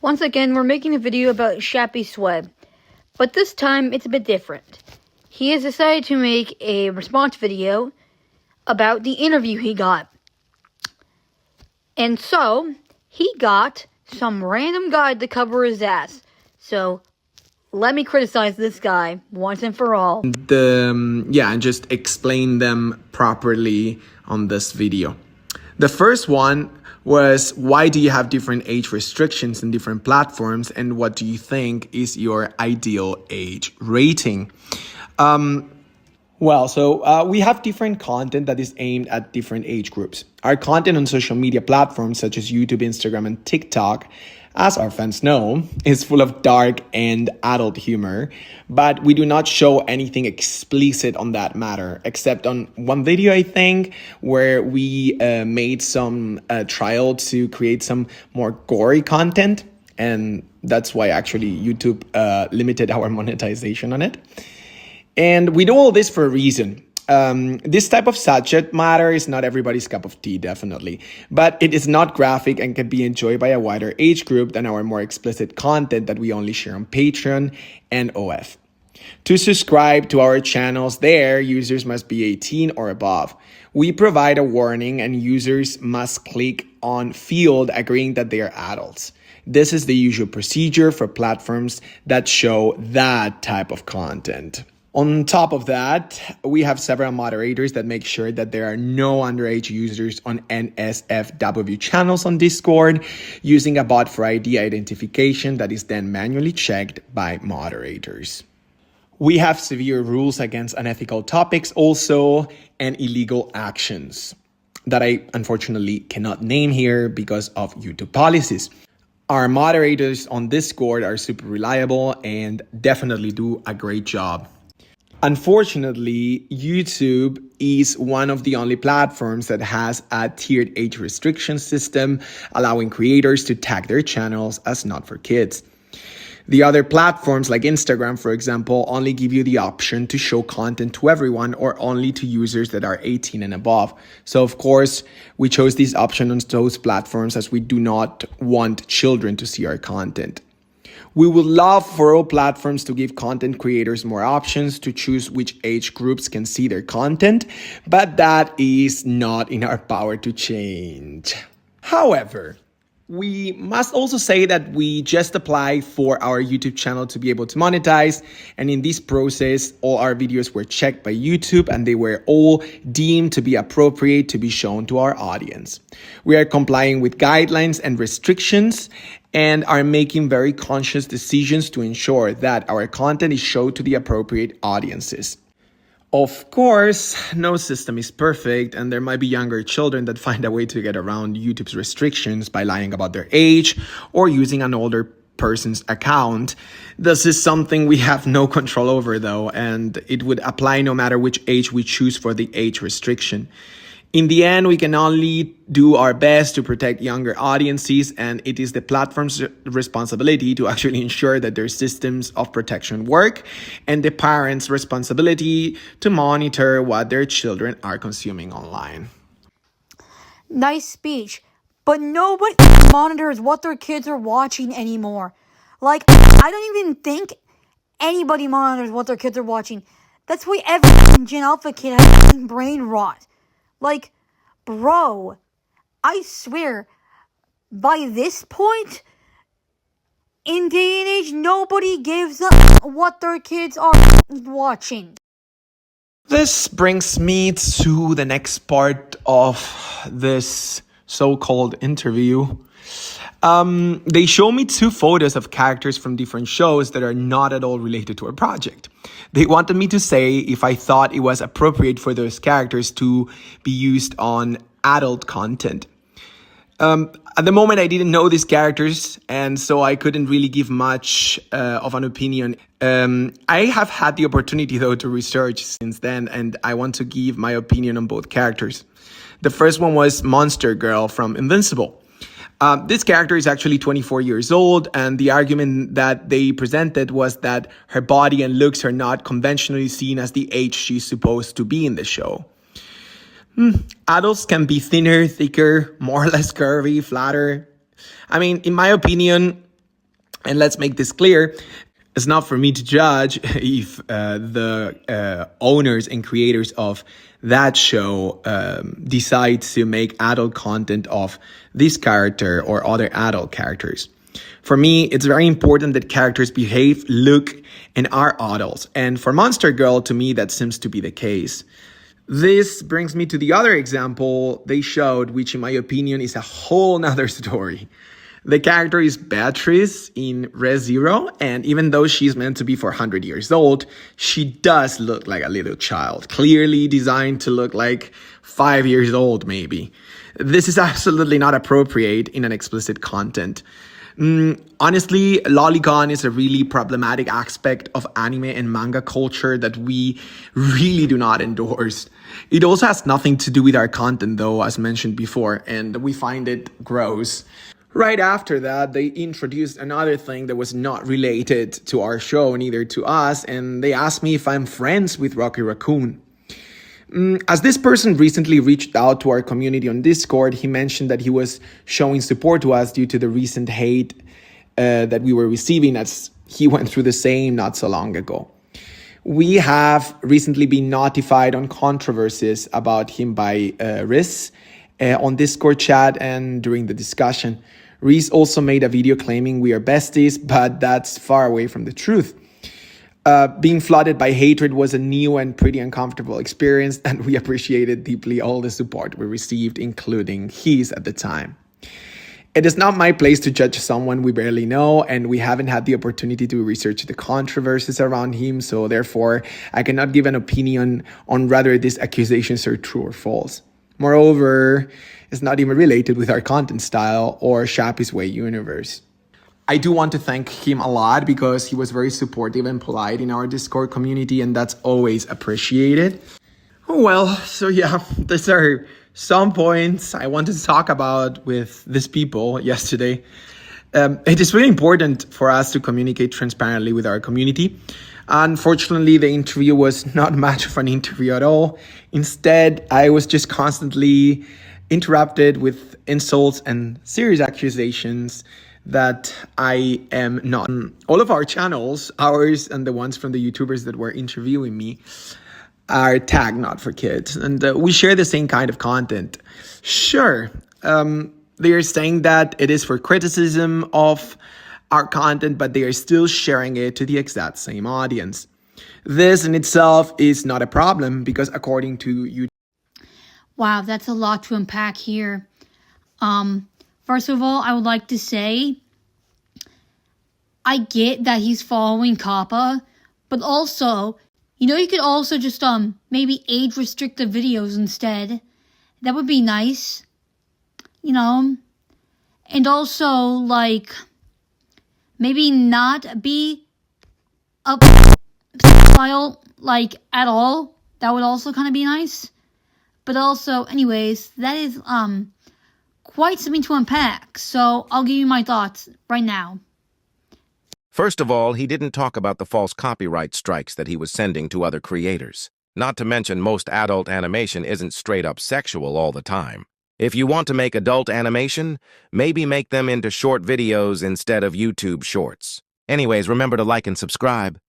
Once again, we're making a video about Shappy Sweb, but this time it's a bit different. He has decided to make a response video about the interview he got. And so, he got some random guy to cover his ass. So, let me criticize this guy once and for all. And just explain them properly on this video. The first one was, why do you have different age restrictions in different platforms, and what do you think is your ideal age rating? We have different content that is aimed at different age groups. Our content on social media platforms such as YouTube, Instagram, and TikTok, as our fans know, is full of dark and adult humor, but we do not show anything explicit on that matter, except on one video, I think, where we made some trial to create some more gory content, and that's why actually YouTube limited our monetization on it. And we do all this for a reason. This type of subject matter is not everybody's cup of tea, definitely, but it is not graphic and can be enjoyed by a wider age group than our more explicit content that we only share on Patreon and OF. To subscribe to our channels there, users must be 18 or above. We provide a warning and users must click on field agreeing that they are adults. This is the usual procedure for platforms that show that type of content. On top of that, we have several moderators that make sure that there are no underage users on NSFW channels on Discord, using a bot for ID identification that is then manually checked by moderators. We have severe rules against unethical topics also, and illegal actions that I unfortunately cannot name here because of YouTube policies. Our moderators on Discord are super reliable and definitely do a great job. Unfortunately, YouTube is one of the only platforms that has a tiered age restriction system, allowing creators to tag their channels as not for kids. The other platforms like Instagram, for example, only give you the option to show content to everyone or only to users that are 18 and above. So of course, we chose this option on those platforms as we do not want children to see our content. We would love for all platforms to give content creators more options to choose which age groups can see their content, but that is not in our power to change. However, we must also say that we just applied for our YouTube channel to be able to monetize, and in this process, all our videos were checked by YouTube and they were all deemed to be appropriate to be shown to our audience. We are complying with guidelines and restrictions and are making very conscious decisions to ensure that our content is shown to the appropriate audiences. Of course, no system is perfect, and there might be younger children that find a way to get around YouTube's restrictions by lying about their age or using an older person's account. This is something we have no control over though, and it would apply no matter which age we choose for the age restriction. In the end, we can only do our best to protect younger audiences, and it is the platform's responsibility to actually ensure that their systems of protection work, and the parents' responsibility to monitor what their children are consuming online. Nice speech, but nobody monitors what their kids are watching anymore. Like, I don't even think anybody monitors what their kids are watching. That's why every Gen Alpha kid has brain rot. Like, bro, I swear, by this point, in day and age, nobody gives up what their kids are watching. This brings me to the next part of this so-called interview. They show me two photos of characters from different shows that are not at all related to our project. They wanted me to say if I thought it was appropriate for those characters to be used on adult content. At the moment, I didn't know these characters, and so I couldn't really give much of an opinion. I have had the opportunity, though, to research since then, and I want to give my opinion on both characters. The first one was Monster Girl from Invincible. This character is actually 24 years old, and the argument that they presented was that her body and looks are not conventionally seen as the age she's supposed to be in the show. Adults can be thinner, thicker, more or less curvy, flatter. I mean, in my opinion, And let's make this clear. It's not for me to judge if the owners and creators of that show decide to make adult content of this character or other adult characters. For me, it's very important that characters behave, look, and are adults. And for Monster Girl, to me, that seems to be the case. This brings me to the other example they showed, which in my opinion is a whole nother story. The character is Beatrice in Re:Zero, and even though she's meant to be 400 years old, she does look like a little child, clearly designed to look like 5 years old maybe. This is absolutely not appropriate in an explicit content. Honestly, lolicon is a really problematic aspect of anime and manga culture that we really do not endorse. It also has nothing to do with our content though, as mentioned before, and we find it gross. Right after that, they introduced another thing that was not related to our show, neither to us, and they asked me if I'm friends with Rocky Raccoon. As this person recently reached out to our community on Discord, he mentioned that he was showing support to us due to the recent hate that we were receiving as he went through the same not so long ago. We have recently been notified on controversies about him by Riz on Discord chat and during the discussion. Riz also made a video claiming we are besties, but that's far away from the truth. Being flooded by hatred was a new and pretty uncomfortable experience, and we appreciated deeply all the support we received, including his at the time. It is not my place to judge someone we barely know, and we haven't had the opportunity to research the controversies around him, so therefore I cannot give an opinion on whether these accusations are true or false. Moreover, it's not even related with our content style or Shappy's Way universe. I do want to thank him a lot because he was very supportive and polite in our Discord community, and that's always appreciated. Well, so yeah, these are some points I wanted to talk about with these people yesterday. It is really important for us to communicate transparently with our community. Unfortunately, the interview was not much of an interview at all. Instead, I was just constantly interrupted with insults and serious accusations that I am not. All of our channels, ours and the ones from the YouTubers that were interviewing me, are tagged not for kids. And we share the same kind of content. Sure, they are saying that it is for criticism of our content, but they are still sharing it to the exact same audience. This in itself is not a problem because according to YouTube... Wow, that's a lot to unpack here. First of all, I would like to say, I get that he's following Kappa, but also, you could also just, maybe age restrict the videos instead. That would be nice. And also, like, maybe not be a file, like, at all. That would also kind of be nice. But also, anyways, that is, quite something to unpack, so I'll give you my thoughts right now. First of all, he didn't talk about the false copyright strikes that he was sending to other creators. Not to mention most adult animation isn't straight up sexual all the time. If you want to make adult animation, maybe make them into short videos instead of YouTube shorts. Anyways, remember to like and subscribe.